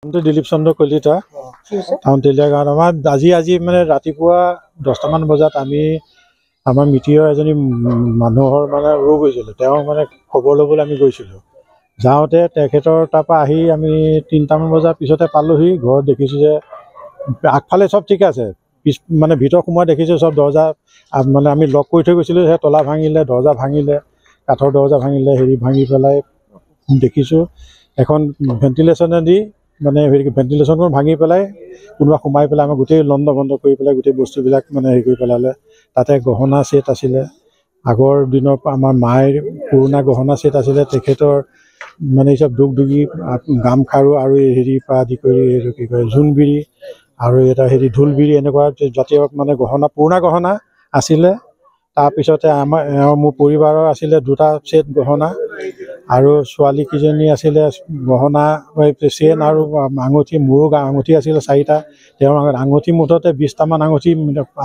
Dilip Chandra Kalita town তেলীয়া গাঁৱত আমাৰ আজি মানে ৰাতিপুৱা 10টামান বজাত আমি আমাৰ মিতিৰৰ এজনী মানুহৰ মানে ৰোগ হৈছিল তেওঁ মানে খবৰ ল'বলৈ আমি গৈছিলোঁ যাওঁতে তেখেতৰ তাৰপৰা আহি আমি 3টামান বজাৰ পিছতে পালোহি ঘৰত দেখিছোঁ যে আগফালে চব ঠিক আছে পিছ মানে ভিতৰ সোমাই দেখিছোঁ চব দৰ্জা মানে আমি লক কৰি থৈ গৈছিলোঁ সেই তলা ভাঙিলে দৰ্জা ভাঙিলে কাঠৰ দৰ্জা ভাঙিলে হেৰি ভাঙি পেলাই দেখিছোঁ এখন ভেণ্টিলেশ্যনেদি মানে ভেণ্টিলেশ্যনখন ভাঙি পেলাই কোনোবা সোমাই পেলাই আমাৰ গোটেই লণ্ড ভণ্ড কৰি পেলাই গোটেই বস্তুবিলাক মানে হেৰি কৰি পেলালে তাতে গহনা ছেট আছিলে আগৰ দিনৰ পৰা আমাৰ মায়েৰ পুৰণা গহনা ছেট আছিলে তেখেতৰ মানে চব দুগদুগী গামখাৰু আৰু হেৰিৰ পৰা আদি কৰি এইটো কি কয় জোনবিৰি আৰু এটা হেৰি ঢোলবিৰি এনেকুৱা জাতীয় মানে গহনা পুৰণা গহনা আছিলে তাৰপিছতে মোৰ পৰিবাৰৰ আছিলে 2টা ছেট গহনা আৰু ছোৱালীকেইজনী আছিলে গহনা চেইন আৰু আঙুঠি মোৰো আঙুঠি আছিলে 4টা তেওঁৰ আঙুঠি মুঠতে 20টামান আঙুঠি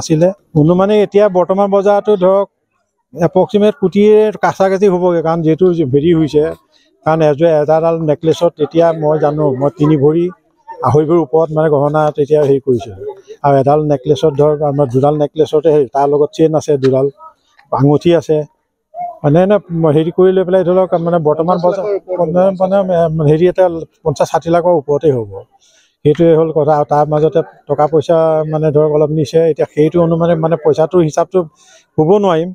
আছিলে অনুমানে এতিয়া বৰ্তমান বজাৰতো ধৰক এপ্ৰক্সিমেট কোটিৰ কাছাকাছি হ'বগৈ কাৰণ যিহেতু হেৰি হৈছে কাৰণ এডাল নেকলেছত তেতিয়া মই জানো মই 3 ভৰি 2.5 ভৰিৰ ওপৰত মানে গহনা তেতিয়া হেৰি কৰিছিলোঁ আৰু এডাল নেকলেছত ধৰক আমাৰ 2ডাল নেকলেছতে তাৰ লগত চেইন আছে 2ডাল আঙুঠি আছে মানে হেৰি কৰি লৈ পেলাই ধৰি লওক মানে বৰ্তমান বজাৰ মানে হেৰি এটা 50-60 লাখৰ ওপৰতেই হ'ব সেইটোৱে হ'ল কথা আৰু তাৰ মাজতে টকা পইচা মানে ধৰক অলপ নিছে এতিয়া সেইটো অনুমানে মানে পইচাটোৰ হিচাপটো ক'ব নোৱাৰিম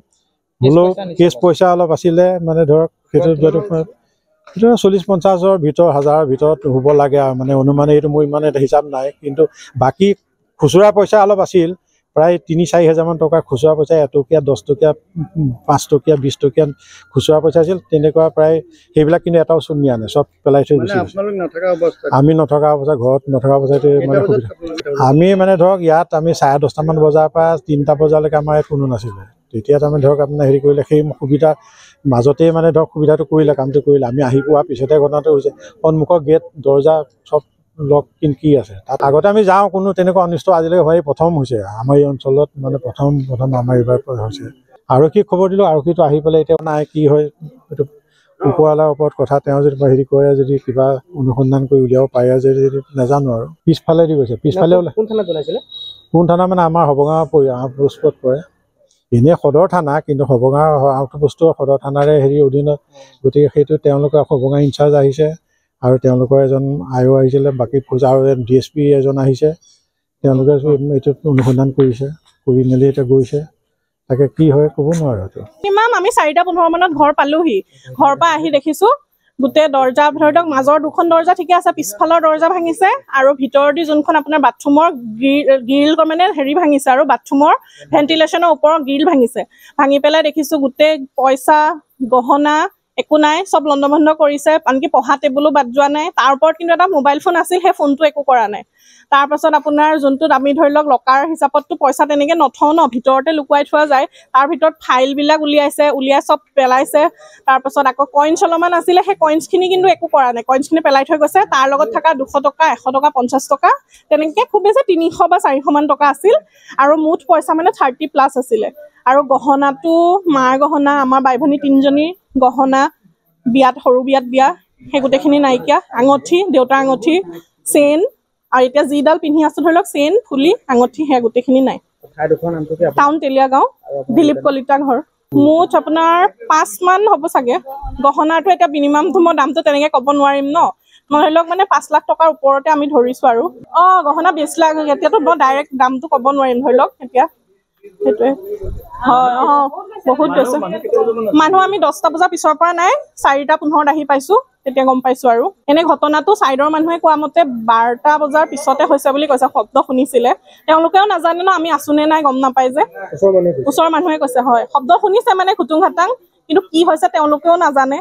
হ'লেও কেছ পইচা অলপ আছিলে মানে ধৰক সেইটো 40-50ৰ ভিতৰত 1000ৰ ভিতৰত হ'ব লাগে আৰু মানে অনুমানে এইটো মোৰ ইমান এটা হিচাপ নাই কিন্তু বাকী খুচুৰা পইচা অলপ আছিল প্ৰায় 3-4 হাজাৰমান টকা খুচুৰা পইচা 1 টকীয়া 10 টকীয়া 5 টকীয়া 20 টকীয়া খুচুৰা পইচা আছিল তেনেকুৱা প্ৰায় সেইবিলাক কিন্তু এটাও চুৰ নিয়া নাই চব পেলাই থৈ গৈছিল আমি নথকা অৱস্থা ঘৰত নথকা অৱস্থাতে মানে আমি মানে ধৰক ইয়াত আমি 10:30টামান বজাৰ পৰা 3টা বজালৈকে আমাৰ ইয়াত কোনো নাছিলে তেতিয়া তাৰমানে ধৰক আপোনাৰ হেৰি কৰিলে সেই সুবিধা মাজতেই মানে ধৰক সুবিধাটো কৰিলে কামটো কৰিলে আমি আহি পোৱাৰ পিছতে ঘটনাটো হৈছে সন্মুখৰ গেট দৰ্জা চব লক কি আছে তাত আগতে আমি যাওঁ কোনো তেনেকুৱা অনিষ্ট আজিলৈকে হোৱাই প্ৰথম হৈছে আমাৰ এই অঞ্চলত মানে প্ৰথম আমাৰ এইবাৰ হৈছে আৰক্ষীক খবৰ দিলোঁ আৰক্ষীটো আহি পেলাই এতিয়া নাই কি হয় এইটো ওপৰৱালাৰ ওপৰত কথা তেওঁ যদি হেৰি কৰে যদি কিবা অনুসন্ধান কৰি উলিয়াব পাৰে যদি নাজানো আৰু পিছফালে দি গৈছে পিছফালে কোন থানা মানে আমাৰ হবগাঁও আউটপোষ্টত পৰে এনেই সদৰ থানা কিন্তু হবগাঁও আউটপোষ্টৰ সদৰ থানাৰে হেৰি অধীনত গতিকে সেইটো তেওঁলোকৰ হবগাঁও ইনচাৰ্জ আহিছে আৰু তেওঁলোকৰ এজন আইও আহিছিলে বাকী ফৌজ আৰু DSP এজন আহিছে তেওঁলোকে এইটো অনুসন্ধান কৰিছে কৰি মেলি এতিয়া গৈছে তাকে কি হয় ক'ব নোৱাৰো এইটো মিনিমাম আমি 4:15 মানত ঘৰ পালোহি ঘৰৰ পৰা আহি দেখিছোঁ গোটেই দৰ্জা ধৰি লওক মাজৰ 2খন দৰ্জা ঠিকে আছে পিছফালৰ দৰ্জা ভাঙিছে আৰু ভিতৰৰ দি যোনখন আপোনাৰ বাথৰুমৰ গ্ৰিল মানে হেৰি ভাঙিছে আৰু বাথৰুমৰ ভেণ্টিলেশ্যনৰ ওপৰৰ গ্ৰিল ভাঙিছে ভাঙি পেলাই দেখিছোঁ গোটেই পইচা গহনা একো নাই চব লণ্ডভণ্ড কৰিছে আনকি পঢ়া টেবুলো বাদ যোৱা নাই তাৰ ওপৰত কিন্তু এটা মোবাইল ফোন আছিল সেই ফোনটো একো কৰা নাই তাৰপাছত আপোনাৰ যোনটোত আমি ধৰি লওক লকাৰ হিচাপততো পইচা তেনেকৈ নথওঁ ন ভিতৰতে লুকুৱাই থোৱা যায় তাৰ ভিতৰত ফাইলবিলাক উলিয়াই চব পেলাইছে তাৰপাছত আকৌ কইনছ অলপমান আছিলে সেই কইনছখিনি কিন্তু একো কৰা নাই কইনছখিনি পেলাই থৈ গৈছে তাৰ লগত থকা 200 টকা 100 টকা 50 টকা তেনেকৈ খুব বেছি 300 বা 400মান টকা আছিল আৰু মুঠ পইচা মানে 30+ আছিলে আৰু গহনাটো মাৰ গহনা আমাৰ বাই ভনী 3জনীৰ গহনা বিয়াত সৰু বিয়াত বিয়া সেই গোটেইখিনি নাইকিয়া আঙুঠি দেউতাৰ আঙুঠি চেইন আৰু এতিয়া যিডাল পিন্ধি আছো ধৰি লওক চেইন ফুলি আঙুঠি সেয়া গোটেইখিনি নাই টাউন তেলীয়া গাঁও দিলীপ কলিতা ঘৰ মুঠ আপোনাৰ 5 মান হ'ব চাগে গহনাটো এতিয়া মিনিমামটো মই দামটো তেনেকৈ ক'ব নোৱাৰিম ন মই ধৰি লওক মানে 5 লাখ টকাৰ ওপৰতে আমি ধৰিছোঁ আৰু গহনা 20 লাখ এতিয়াতো মই ডাইৰেক্ট দামটো ক'ব নোৱাৰিম ধৰি লওক এতিয়া সেইটোৱে হয় বহুত বেছি মানুহ আমি 10টা বজাৰ পিছৰ পৰা নাই 4:15 আহি পাইছোঁ তেতিয়া গম পাইছোঁ আৰু এনে ঘটনাটো ছাইডৰ মানুহে কোৱা মতে 12টা বজাৰ পিছতে হৈছে বুলি কৈছে শব্দ শুনিছিলে তেওঁলোকেও নাজানে ন আমি আছোনে নাই গম নাপায় যে ওচৰৰ মানুহে কৈছে হয় শব্দ শুনিছে মানে খুটুং খাটাং কিন্তু কি হৈছে তেওঁলোকেও নাজানে